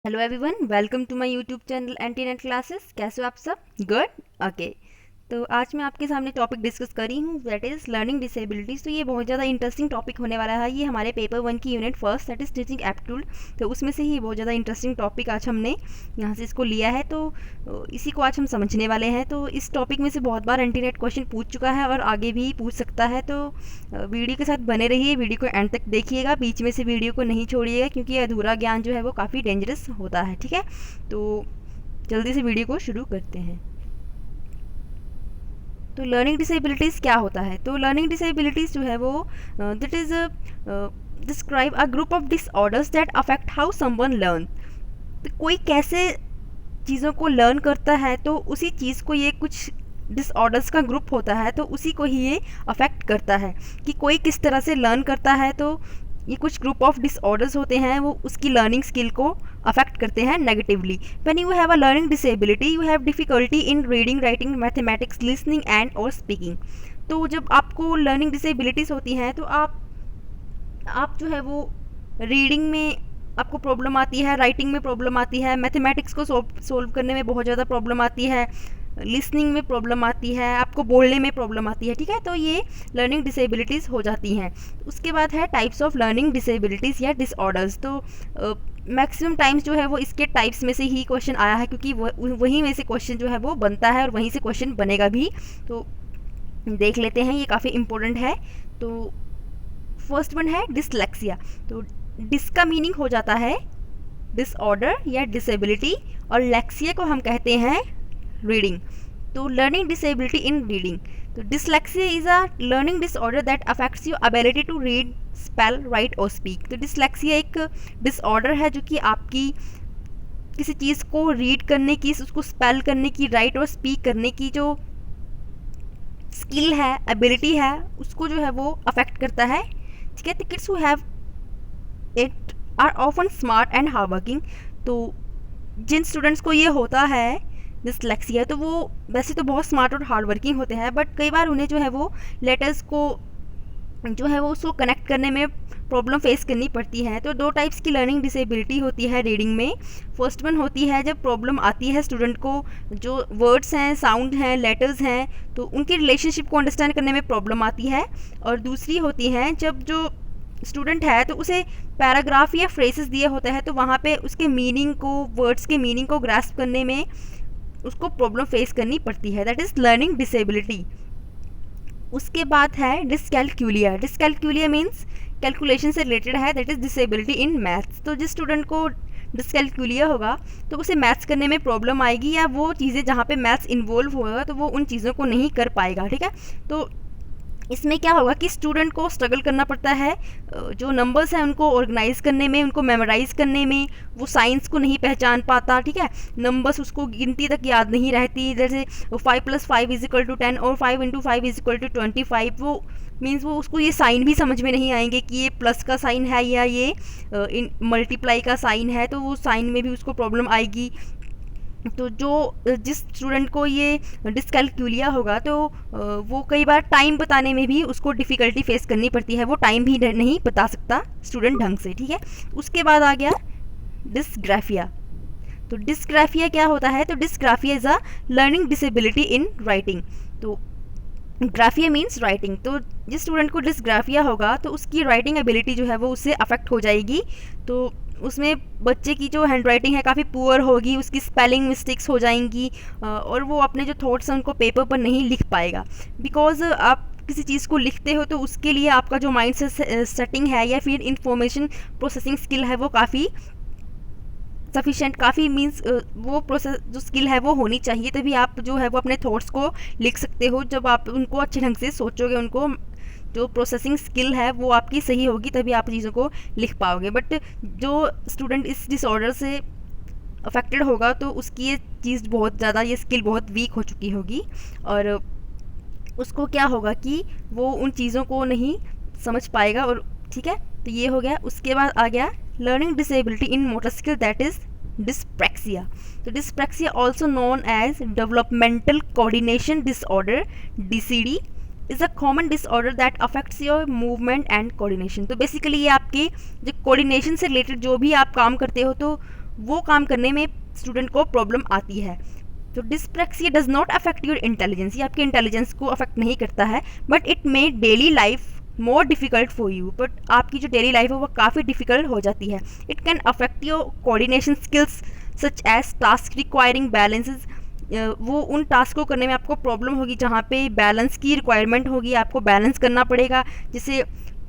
Hello everyone, welcome to my YouTube channel anti net classes. कैसे हो आप सब? गुड। ओके। तो आज मैं आपके सामने टॉपिक डिस्कस कर रही हूँ, दैट इज़ लर्निंग डिसेबिलिटीज़। तो ये बहुत ज़्यादा इंटरेस्टिंग टॉपिक होने वाला है। ये हमारे पेपर 1 की unit first, that is teaching aptitude. तो उसमें से ही बहुत ज़्यादा इंटरेस्टिंग टॉपिक आज हमने यहाँ से इसको लिया है। तो इसी को आज हम समझने वाले हैं। तो इस टॉपिक में से बहुत बार एंटी नेट क्वेश्चन पूछ चुका है और आगे भी पूछ सकता है। तो वीडियो के साथ बने रहिए, वीडियो को एंड तक देखिएगा, बीच में से वीडियो को नहीं छोड़िएगा, क्योंकि अधूरा ज्ञान जो है वो काफ़ी डेंजरस होता है। ठीक है, तो जल्दी से वीडियो को शुरू करते हैं। तो लर्निंग डिसेबिलिटीज़ क्या होता है? तो लर्निंग डिसेबिलिटीज़ जो है वो that is describe a group of disorders that affect how someone learn. तो कोई कैसे चीज़ों को लर्न करता है, तो उसी चीज़ को ये कुछ डिसऑर्डर्स का ग्रुप होता है, तो उसी को ही ये अफेक्ट करता है कि कोई किस तरह से लर्न करता है। तो ये कुछ ग्रुप ऑफ डिसऑर्डर्स होते हैं, वो उसकी लर्निंग स्किल को अफेक्ट करते हैं negatively. When you have a learning disability, you have difficulty in reading, writing, mathematics, listening and और स्पीकिंग। तो जब आपको लर्निंग डिसेबिलिटीज़ होती हैं, तो आप जो है वो रीडिंग में आपको प्रॉब्लम आती है, राइटिंग में प्रॉब्लम आती है, मैथमेटिक्स को सोल्व करने में बहुत ज़्यादा प्रॉब्लम आती है, लिसनिंग में प्रॉब्लम आती है, आपको बोलने में प्रॉब्लम आती है। ठीक है, तो ये लर्निंग डिसेबिलिटीज़ हो जाती हैं। उसके बाद है टाइप्स ऑफ लर्निंग डिसेबिलिटीज़ या डिसऑर्डर्स। तो मैक्सिमम टाइम्स जो है वो इसके टाइप्स में से ही क्वेश्चन आया है, क्योंकि वहीं में से क्वेश्चन जो है वो बनता है और वहीं से क्वेश्चन बनेगा भी। तो देख लेते हैं, ये काफ़ी इम्पोर्टेंट है। तो फर्स्ट वन है डिसलेक्सिया। तो डिस का मीनिंग हो जाता है डिसऑर्डर या डिसेबिलिटी, और लेक्सिया को हम कहते हैं रीडिंग। तो लर्निंग डिसेबिलिटी इन रीडिंग। तो dyslexia is a learning disorder that affects your ability to read, spell, write और स्पीक। तो डिसलेक्सिया एक डिसऑर्डर है जो कि आपकी किसी चीज़ को रीड करने की, उसको स्पेल करने की, राइट और स्पीक करने की जो स्किल है, एबिलिटी है, उसको जो है वो अफेक्ट करता है। ठीक है, the kids who have it are often smart and hard working. तो जिन स्टूडेंट्स को ये होता है डिसलेक्सिया, तो वो वैसे तो बहुत स्मार्ट और हार्ड वर्किंग होते हैं, बट कई बार उन्हें जो है वो लेटर्स को जो है वो उसको कनेक्ट करने में प्रॉब्लम फेस करनी पड़ती है। तो दो टाइप्स की लर्निंग डिसेबिलिटी होती है रीडिंग में। फर्स्ट वन होती है जब प्रॉब्लम आती है स्टूडेंट को, जो वर्ड्स हैं, साउंड हैं, लेटर्स हैं, तो उनकी रिलेशनशिप को अंडरस्टैंड करने में प्रॉब्लम आती है। और दूसरी होती है जब जो स्टूडेंट है तो उसे पैराग्राफ या फ्रेसेस दिए होते हैं, तो वहाँ पे उसके मीनिंग को, वर्ड्स के मीनिंग को ग्रास्प करने में उसको प्रॉब्लम फेस करनी पड़ती है। That is learning disability. उसके बाद है डिसकैल्कुलिया। डिसकैल्कुलिया मीन्स कैलकुलेशन से रिलेटेड है, that is disability in maths. तो जिस स्टूडेंट को डिसकैल्कुलिया होगा तो उसे मैथ्स करने में प्रॉब्लम आएगी, या वो चीज़ें जहाँ पे मैथ्स इन्वॉल्व होगा तो वो उन चीज़ों को नहीं कर पाएगा। ठीक है, तो इसमें क्या होगा कि स्टूडेंट को स्ट्रगल करना पड़ता है जो नंबर्स हैं उनको ऑर्गेनाइज करने में, उनको मेमोराइज करने में। वो साइंस को नहीं पहचान पाता। ठीक है, नंबर्स उसको गिनती तक याद नहीं रहती, जैसे 5 + 5 = 10 और 5 × 5 = 25। वो मीन्स वो उसको ये साइन भी समझ में नहीं आएंगे कि ये प्लस का साइन है या ये मल्टीप्लाई का साइन है, तो वो साइन में भी उसको प्रॉब्लम आएगी। तो जिस स्टूडेंट को ये डिसकैल्कुलिया होगा, तो वो कई बार टाइम बताने में भी उसको डिफ़िकल्टी फेस करनी पड़ती है, वो टाइम भी नहीं बता सकता स्टूडेंट ढंग से। ठीक है, उसके बाद आ गया डिसग्राफिया। तो डिसग्राफिया क्या होता है? तो dysgraphia is a learning disability in writing. तो ग्राफिया मीन्स राइटिंग। तो जिस स्टूडेंट को डिसग्राफिया होगा तो उसकी राइटिंग एबिलिटी जो है वो उससे अफेक्ट हो जाएगी। तो उसमें बच्चे की जो हैंड राइटिंग है काफ़ी पुअर होगी, उसकी स्पेलिंग मिस्टेक्स हो जाएंगी, और वो अपने जो थॉट्स हैं उनको पेपर पर नहीं लिख पाएगा। बिकॉज आप किसी चीज़ को लिखते हो तो उसके लिए आपका जो माइंड से सेटिंग है या फिर इंफॉर्मेशन प्रोसेसिंग स्किल है वो काफ़ी सफिशेंट, काफ़ी मीन्स वो प्रोसेस जो स्किल है वो होनी चाहिए, तभी आप जो है वो अपने थॉट्स को लिख सकते हो। जब आप उनको अच्छे ढंग से सोचोगे, उनको जो प्रोसेसिंग स्किल है वो आपकी सही होगी, तभी आप चीज़ों को लिख पाओगे। बट जो स्टूडेंट इस डिसऑर्डर से अफेक्टेड होगा तो उसकी ये चीज़ बहुत ज़्यादा, ये स्किल बहुत वीक हो चुकी होगी, और उसको क्या होगा कि वो उन चीज़ों को नहीं समझ पाएगा। और ठीक है, तो ये हो गया। उसके बाद आ गया learning disability in motor skill, that is dyspraxia. तो dyspraxia also known as developmental coordination disorder, DCD, is a common disorder that affects your movement and coordination. तो बेसिकली ये आपके जो कोऑर्डिनेशन से रिलेटेड जो भी आप काम करते हो, तो वो काम करने में स्टूडेंट को प्रॉब्लम आती है। तो dyspraxia does not affect your intelligence, ये आपके इंटेलिजेंस को अफेक्ट नहीं करता है, but it make daily life more difficult for you, but आपकी जो डेली लाइफ है वो काफ़ी डिफ़िकल्ट हो जाती है। It can affect your coordination skills such as task requiring balances, वो उन टास्क को करने में आपको प्रॉब्लम होगी जहाँ पे बैलेंस की रिक्वायरमेंट होगी, आपको बैलेंस करना पड़ेगा, जैसे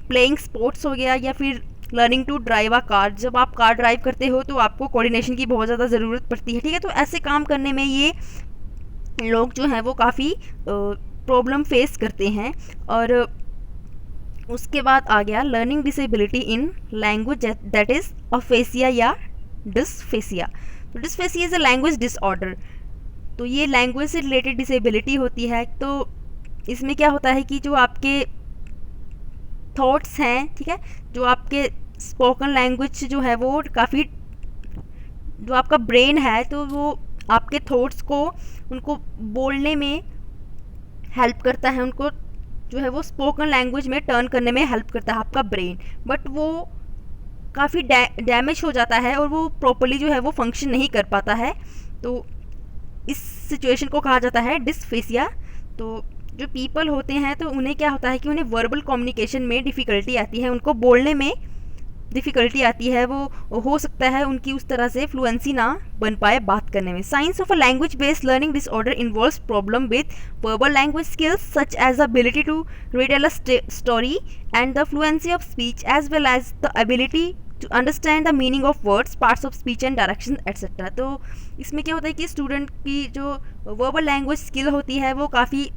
प्लेइंग स्पोर्ट्स हो गया या फिर learning to drive a car. जब आप कार ड्राइव करते हो तो आपको कोऑर्डिनेशन की बहुत ज़्यादा ज़रूरत पड़ती है, ठीक है। तो ऐसे काम करने में ये लोग जो हैं वो काफ़ी प्रॉब्लम फेस करते हैं। और उसके बाद आ गया learning disability in language, that is aphasia या डिसफेसिया। तो dysphasia is a language disorder. तो ये लैंग्वेज से रिलेटेड डिसेबिलिटी होती है। तो इसमें क्या होता है कि जो आपके थॉट्स हैं, ठीक है, जो आपके स्पोकन लैंग्वेज जो है वो काफ़ी, जो आपका ब्रेन है तो वो आपके थॉट्स को उनको बोलने में हेल्प करता है, उनको जो है वो स्पोकन लैंग्वेज में टर्न करने में हेल्प करता है आपका ब्रेन, बट वो काफ़ी डैमेज हो जाता है और वो प्रॉपरली जो है वो फंक्शन नहीं कर पाता है। तो इस सिचुएशन को कहा जाता है डिसफेसिया। तो जो पीपल होते हैं तो उन्हें क्या होता है कि उन्हें वर्बल कम्युनिकेशन में डिफ़िकल्टी आती है, उनको बोलने में डिफ़िकल्टी आती है, वो हो सकता है उनकी उस तरह से फ्लुएंसी ना बन पाए बात करने में। Signs of a language based learning disorder involves problem with verbal language skills such as ability to retell a story and the fluency of speech as well as the ability to understand the meaning of words, parts of speech and direction etcetera. तो इसमें क्या होता है कि student की जो verbal language skill होती है वो काफ़ी,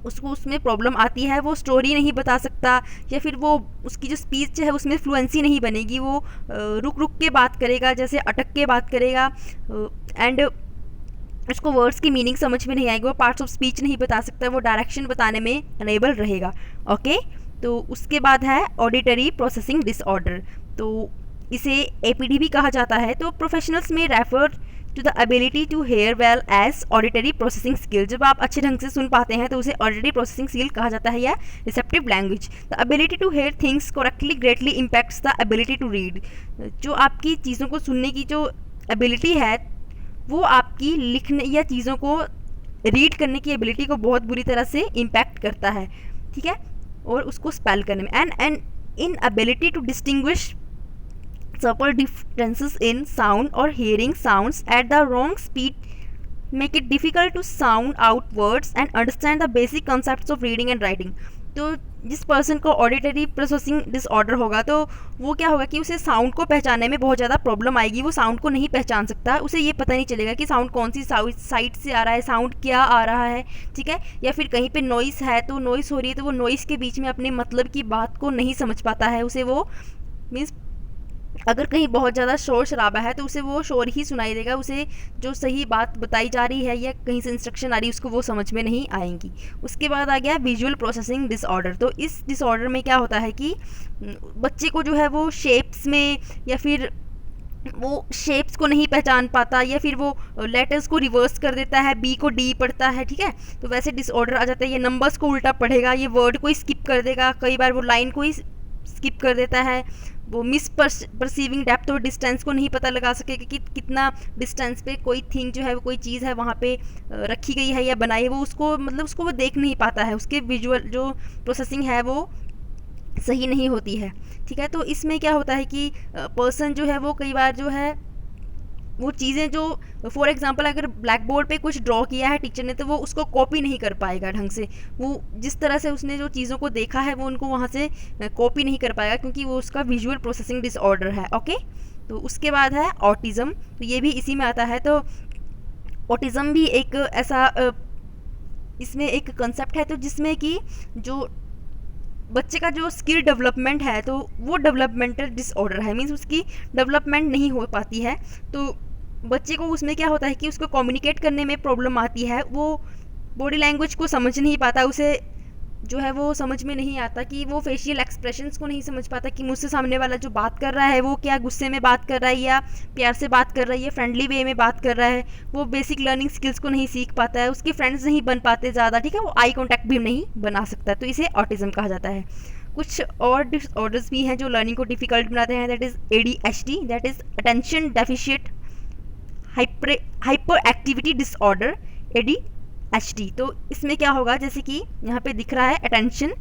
उसको उसमें प्रॉब्लम आती है, वो स्टोरी नहीं बता सकता या फिर वो उसकी जो स्पीच है उसमें फ्लुएंसी नहीं बनेगी, वो रुक रुक के बात करेगा, जैसे अटक के बात करेगा, एंड उसको वर्ड्स की मीनिंग समझ में नहीं आएगी, वो पार्ट्स ऑफ स्पीच नहीं बता सकता, वो डायरेक्शन बताने में अनेबल रहेगा। ओके, तो उसके बाद है ऑडिटरी प्रोसेसिंग डिसऑर्डर। तो इसे एपीडी भी कहा जाता है। तो professionals may refer to the ability to hear well as auditory processing skill. जब आप अच्छे ढंग से सुन पाते हैं तो उसे ऑडिटरी प्रोसेसिंग स्किल कहा जाता है या receptive language. The ability to hear things correctly greatly impacts the ability to read. जो आपकी चीज़ों को सुनने की जो एबिलिटी है वो आपकी लिखने या चीज़ों को रीड करने की एबिलिटी को बहुत बुरी तरह से इम्पैक्ट करता है, ठीक है, और उसको स्पेल करने में। And in ability to distinguish subtle differences in sound or hearing sounds at the wrong speed make it difficult to sound out words and understand the basic concepts of reading and writing। तो जिस person को auditory processing disorder होगा तो वो क्या होगा कि उसे साउंड को पहचानने में बहुत ज़्यादा प्रॉब्लम आएगी, वो साउंड को नहीं पहचान सकता, उसे ये पता नहीं चलेगा कि साउंड कौन सी साइड से आ रहा है, साउंड क्या आ रहा है, ठीक है, या फिर कहीं पे नॉइस है तो नॉइस हो रही है तो वो नॉइस के बीच में अपने मतलब की बात को नहीं समझ पाता है, उसे वो मीन्स अगर कहीं बहुत ज़्यादा शोर शराबा है तो उसे वो शोर ही सुनाई देगा, उसे जो सही बात बताई जा रही है या कहीं से इंस्ट्रक्शन आ रही है उसको वो समझ में नहीं आएंगी। उसके बाद आ गया विजुअल प्रोसेसिंग डिसऑर्डर। तो इस डिसऑर्डर में क्या होता है कि बच्चे को जो है वो शेप्स में या फिर वो शेप्स को नहीं पहचान पाता या फिर वो लेटर्स को रिवर्स कर देता है, बी को डी पढ़ता है, ठीक है, तो वैसे डिसऑर्डर आ जाता है। ये नंबर्स को उल्टा पढ़ेगा, ये वर्ड को ही स्किप कर देगा, कई बार वो लाइन को ही स्किप कर देता है, वो मिस परसीविंग डेप्थ और डिस्टेंस को नहीं पता लगा सकेगा कि कितना डिस्टेंस पे कोई थिंग जो है वो कोई चीज़ है वहाँ पे रखी गई है या बनाई है, वो उसको मतलब उसको वो देख नहीं पाता है, उसके विजुअल जो प्रोसेसिंग है वो सही नहीं होती है, ठीक है। तो इसमें क्या होता है कि पर्सन जो है वो कई बार जो है वो चीज़ें जो फॉर एग्जांपल अगर ब्लैक बोर्ड पे कुछ ड्रॉ किया है टीचर ने तो वो उसको कॉपी नहीं कर पाएगा ढंग से, वो जिस तरह से उसने जो चीज़ों को देखा है वो उनको वहाँ से कॉपी नहीं कर पाएगा क्योंकि वो उसका विजुअल प्रोसेसिंग डिसऑर्डर है। ओके, तो उसके बाद है ऑटिज़म, तो ये भी इसी में आता है। तो ऑटिज़म भी एक ऐसा इसमें एक कंसेप्ट है तो जिसमें कि जो बच्चे का जो स्किल डेवलपमेंट है तो वो डेवलपमेंटल डिसऑर्डर है, मीन्स उसकी डेवलपमेंट नहीं हो पाती है। तो बच्चे को उसमें क्या होता है कि उसको कम्युनिकेट करने में प्रॉब्लम आती है, वो बॉडी लैंग्वेज को समझ नहीं पाता, उसे जो है वो समझ में नहीं आता कि वो फेशियल एक्सप्रेशंस को नहीं समझ पाता कि मुझसे सामने वाला जो बात कर रहा है वो क्या गुस्से में बात कर रहा है या प्यार से बात कर रहा है या फ्रेंडली वे में बात कर रहा है, वो बेसिक लर्निंग स्किल्स को नहीं सीख पाता है, उसके फ्रेंड्स नहीं बन पाते ज़्यादा, ठीक है, वो आई कॉन्टैक्ट भी नहीं बना सकता, तो इसे ऑटिज़म कहा जाता है। कुछ और डिसऑर्डर्स भी हैं जो लर्निंग को डिफ़िकल्ट बनाते हैं, that is ADHD, that is attention deficit hyper activity disorder, ADHD। तो इसमें क्या होगा, जैसे कि यहाँ पे दिख रहा है अटेंशन,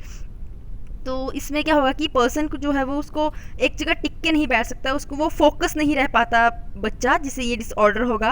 तो इसमें क्या होगा कि पर्सन को जो है वो उसको एक जगह टिक के नहीं बैठ सकता, उसको वो फोकस नहीं रह पाता बच्चा जिसे ये डिसऑर्डर होगा।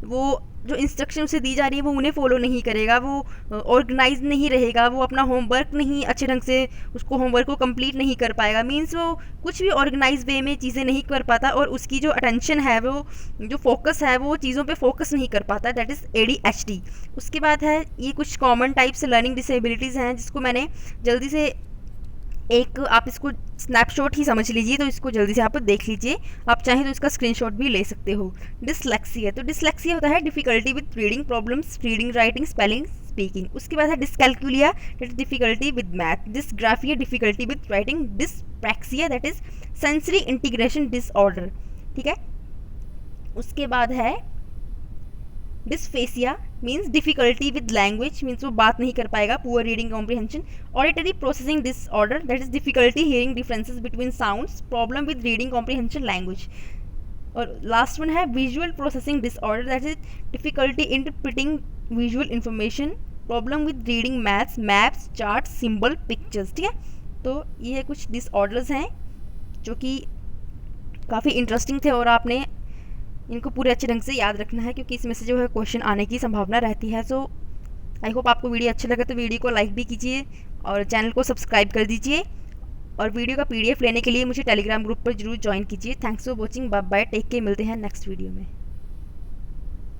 वो जो इंस्ट्रक्शन उसे दी जा रही है वो उन्हें फॉलो नहीं करेगा, वो ऑर्गेनाइज नहीं रहेगा, वो अपना होमवर्क नहीं अच्छे ढंग से उसको होमवर्क को कंप्लीट नहीं कर पाएगा, मीन्स वो कुछ भी ऑर्गेनाइज वे में चीज़ें नहीं कर पाता, और उसकी जो अटेंशन है, वो जो फोकस है, वो चीज़ों पे फोकस नहीं कर पाता, दैट इज़ ADHD। उसके बाद है, ये कुछ कॉमन टाइप्स लर्निंग डिसेबिलिटीज़ हैं जिसको मैंने जल्दी से एक, आप इसको स्नैपशॉट ही समझ लीजिए, तो इसको जल्दी से आप देख लीजिए, आप चाहें तो इसका स्क्रीनशॉट भी ले सकते हो। डिसलेक्सिया, तो डिसलेक्सिया होता है difficulty with reading problems, reading, writing, spelling, speaking. उसके बाद है dyscalculia, that is difficulty with math. Dysgraphia, difficulty with writing. Dyspraxia, that is sensory integration disorder, ठीक है। उसके बाद है dysphasia, means difficulty with language, means वो बात नहीं कर पाएगा, poor reading comprehension. Auditory processing disorder, that is difficulty hearing differences between sounds, problem with reading comprehension language. और लास्ट वन है visual processing disorder, that is difficulty interpreting visual information, problem with reading maths, maps, chart, symbol, pictures, ठीक है। तो ये कुछ disorders हैं जो कि काफ़ी इंटरेस्टिंग थे, और आपने इनको पूरे अच्छे ढंग से याद रखना है, क्योंकि इसमें से जो है क्वेश्चन आने की संभावना रहती है। सो आई होप आपको वीडियो अच्छा लगा, तो वीडियो को लाइक भी कीजिए और चैनल को सब्सक्राइब कर दीजिए, और वीडियो का PDF लेने के लिए मुझे टेलीग्राम ग्रुप पर जरूर ज्वाइन कीजिए। Thanks for watching, bye bye, take care, मिलते हैं नेक्स्ट वीडियो में।